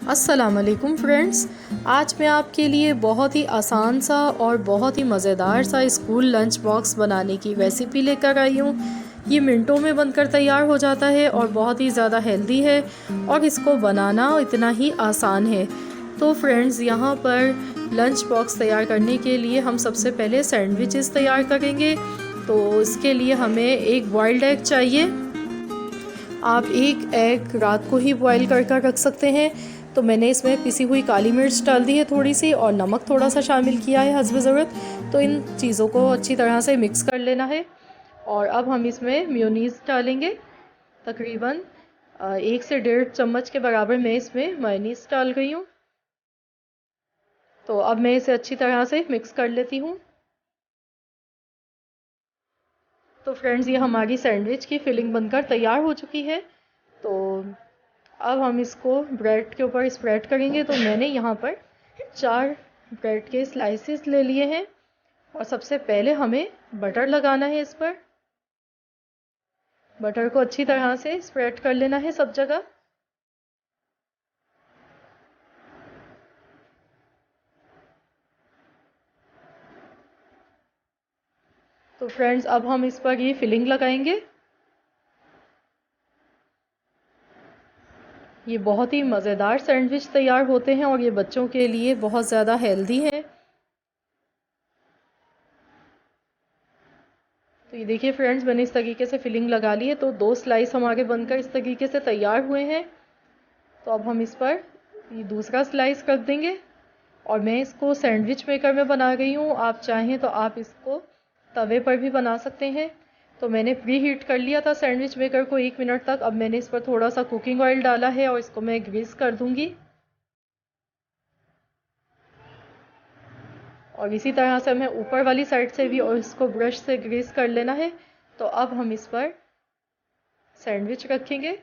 अस्सलाम वालेकुम फ्रेंड्स, आज मैं आपके लिए बहुत ही आसान सा और बहुत ही मज़ेदार सा स्कूल लंच बॉक्स बनाने की रेसिपी लेकर आई हूँ। ये मिनटों में बनकर तैयार हो जाता है और बहुत ही ज़्यादा हेल्दी है और इसको बनाना इतना ही आसान है। तो फ्रेंड्स, यहाँ पर लंच बॉक्स तैयार करने के लिए हम सबसे पहले सैंडविचेस तैयार करेंगे। तो इसके लिए हमें एक बॉइल्ड एग चाहिए। आप एक एग रात को ही बॉईल कर रख सकते हैं। तो मैंने इसमें पिसी हुई काली मिर्च डाल दी है थोड़ी सी, और नमक थोड़ा सा शामिल किया है हस्ब ज़रूरत। तो इन चीज़ों को अच्छी तरह से मिक्स कर लेना है। और अब हम इसमें मेयोनीज़ डालेंगे। तकरीबन 1 से 1.5 चम्मच के बराबर मैं इसमें मेयोनीज़ डाल रही हूँ। तो अब मैं इसे अच्छी तरह से मिक्स कर लेती हूँ। तो फ्रेंड्स, ये हमारी सैंडविच की फिलिंग बनकर तैयार हो चुकी है। तो अब हम इसको ब्रेड के ऊपर स्प्रेड करेंगे। तो मैंने यहाँ पर 4 ब्रेड के स्लाइसेस ले लिए हैं और सबसे पहले हमें बटर लगाना है इस पर। बटर को अच्छी तरह से स्प्रेड कर लेना है सब जगह। तो फ्रेंड्स, अब हम इस पर ये फिलिंग लगाएंगे। ये बहुत ही मज़ेदार सैंडविच तैयार होते हैं और ये बच्चों के लिए बहुत ज़्यादा हेल्दी है। तो ये देखिए फ्रेंड्स, मैंने इस तरीके से फिलिंग लगा ली है। तो 2 स्लाइस हमारे बनकर इस तरीके से तैयार हुए हैं। तो अब हम इस पर ये दूसरा स्लाइस कर देंगे और मैं इसको सैंडविच मेकर में बना रही हूँ। आप चाहें तो आप इसको तवे पर भी बना सकते हैं। तो मैंने प्री हीट कर लिया था सैंडविच मेकर को 1 मिनट तक। अब मैंने इस पर थोड़ा सा कुकिंग ऑयल डाला है और इसको मैं ग्रीस कर दूंगी। और इसी तरह से हमें ऊपर वाली साइड से भी और इसको ब्रश से ग्रीस कर लेना है। तो अब हम इस पर सैंडविच रखेंगे।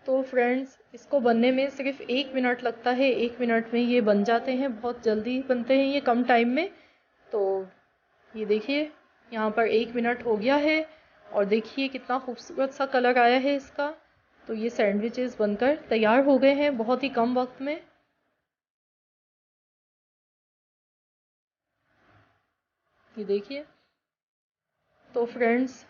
तो फ्रेंड्स, इसको बनने में सिर्फ 1 मिनट लगता है। 1 मिनट में ये बन जाते हैं, बहुत जल्दी बनते हैं ये, कम टाइम में। तो ये देखिए, यहाँ पर 1 मिनट हो गया है और देखिए कितना खूबसूरत सा कलर आया है इसका। तो ये सैंडविचेस बनकर तैयार हो गए हैं बहुत ही कम वक्त में। ये देखिए। तो फ्रेंड्स,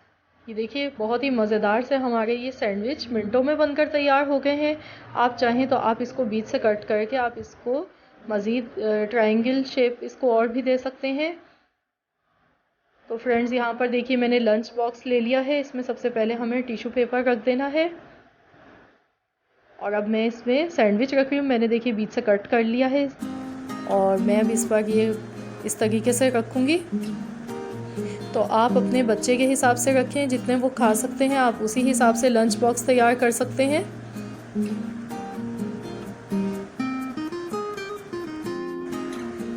ये देखिए बहुत ही मज़ेदार से हमारे ये सैंडविच मिनटों में बनकर तैयार हो गए हैं। आप चाहें तो आप इसको बीच से कट करके आप इसको मज़ीद ट्रायंगल शेप इसको और भी दे सकते हैं। तो फ्रेंड्स, यहाँ पर देखिए मैंने लंच बॉक्स ले लिया है। इसमें सबसे पहले हमें टिश्यू पेपर रख देना है और अब मैं इसमें सैंडविच रख रही हूँ। मैंने देखिए बीच से कट कर लिया है और मैं अब इस पर ये इस तरीके से रखूँगी। तो आप अपने बच्चे के हिसाब से रखें, जितने वो खा सकते हैं आप उसी हिसाब से लंच बॉक्स तैयार कर सकते हैं।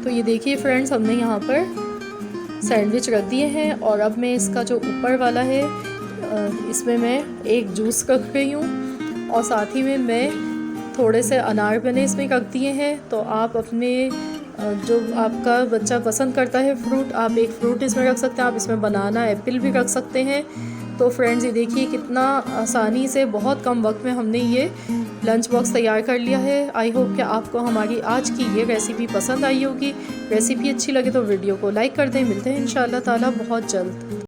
तो ये देखिए फ्रेंड्स, हमने यहाँ पर सैंडविच रख दिए हैं और अब मैं इसका जो ऊपर वाला है इसमें मैं एक जूस रख रही हूँ और साथ ही में मैं थोड़े से अनार मैंने इसमें रख दिए हैं। तो आप अपने जो आपका बच्चा पसंद करता है फ्रूट, आप एक फ्रूट इसमें रख सकते हैं। आप इसमें बनाना एप्पल भी रख सकते हैं। तो फ्रेंड्स, ये देखिए कितना आसानी से बहुत कम वक्त में हमने ये लंच बॉक्स तैयार कर लिया है। आई होप कि आपको हमारी आज की ये रेसिपी पसंद आई होगी। रेसिपी अच्छी लगे तो वीडियो को लाइक कर दें। मिलते हैं इंशाअल्लाह ताला बहुत जल्द।